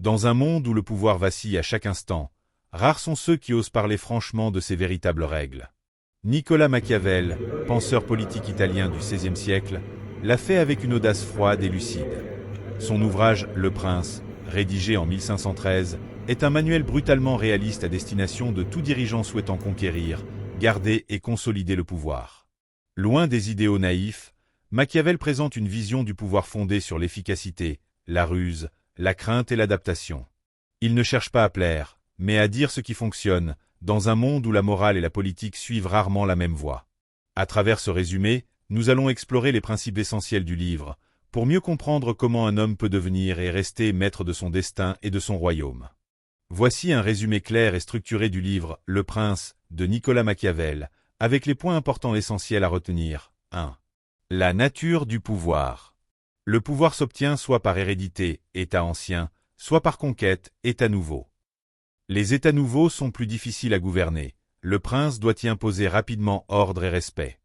Dans un monde où le pouvoir vacille à chaque instant, rares sont ceux qui osent parler franchement de ces véritables règles. Nicolas Machiavel, penseur politique italien du XVIe siècle, l'a fait avec une audace froide et lucide. Son ouvrage « Le Prince », rédigé en 1513, est un manuel brutalement réaliste à destination de tout dirigeant souhaitant conquérir, garder et consolider le pouvoir. Loin des idéaux naïfs, Machiavel présente une vision du pouvoir fondée sur l'efficacité, la ruse, la crainte et l'adaptation. Il ne cherche pas à plaire, mais à dire ce qui fonctionne, dans un monde où la morale et la politique suivent rarement la même voie. À travers ce résumé, nous allons explorer les principes essentiels du livre, pour mieux comprendre comment un homme peut devenir et rester maître de son destin et de son royaume. Voici un résumé clair et structuré du livre « Le Prince » de Nicolas Machiavel, avec les points importants essentiels à retenir. 1. La nature du pouvoir. Le pouvoir s'obtient soit par hérédité, état ancien, soit par conquête, état nouveau. Les états nouveaux sont plus difficiles à gouverner. Le prince doit y imposer rapidement ordre et respect.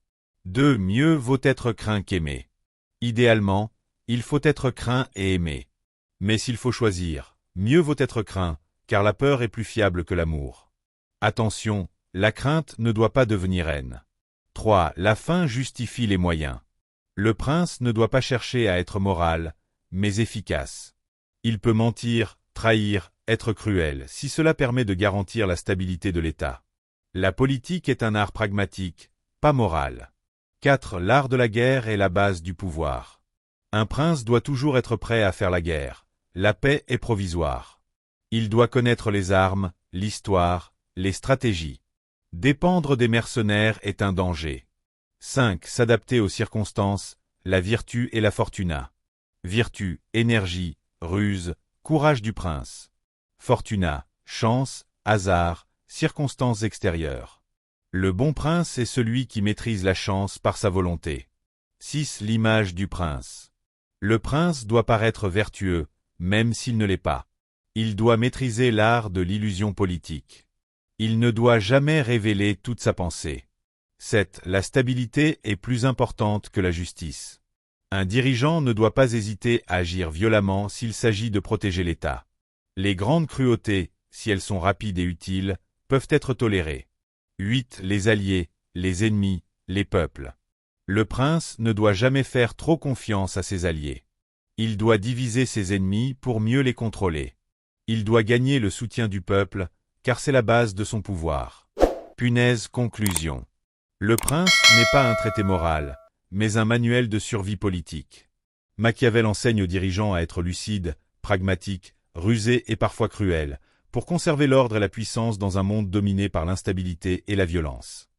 2. Mieux vaut être craint qu'aimé. Idéalement, il faut être craint et aimé. Mais s'il faut choisir, mieux vaut être craint, car la peur est plus fiable que l'amour. Attention, la crainte ne doit pas devenir haine. 3. La fin justifie les moyens. Le prince ne doit pas chercher à être moral, mais efficace. Il peut mentir, trahir, être cruel, si cela permet de garantir la stabilité de l'État. La politique est un art pragmatique, pas moral. 4. L'art de la guerre est la base du pouvoir. Un prince doit toujours être prêt à faire la guerre. La paix est provisoire. Il doit connaître les armes, l'histoire, les stratégies. Dépendre des mercenaires est un danger. 5. S'adapter aux circonstances, la vertu et la fortuna. Vertu, énergie, ruse, courage du prince. Fortuna, chance, hasard, circonstances extérieures. Le bon prince est celui qui maîtrise la chance par sa volonté. 6. L'image du prince. Le prince doit paraître vertueux, même s'il ne l'est pas. Il doit maîtriser l'art de l'illusion politique. Il ne doit jamais révéler toute sa pensée. 7. La stabilité est plus importante que la justice. Un dirigeant ne doit pas hésiter à agir violemment s'il s'agit de protéger l'État. Les grandes cruautés, si elles sont rapides et utiles, peuvent être tolérées. 8. Les alliés, les ennemis, les peuples. Le prince ne doit jamais faire trop confiance à ses alliés. Il doit diviser ses ennemis pour mieux les contrôler. Il doit gagner le soutien du peuple, car c'est la base de son pouvoir. Punaise conclusion. Le prince n'est pas un traité moral, mais un manuel de survie politique. Machiavel enseigne aux dirigeants à être lucides, pragmatiques, rusés et parfois cruels, pour conserver l'ordre et la puissance dans un monde dominé par l'instabilité et la violence.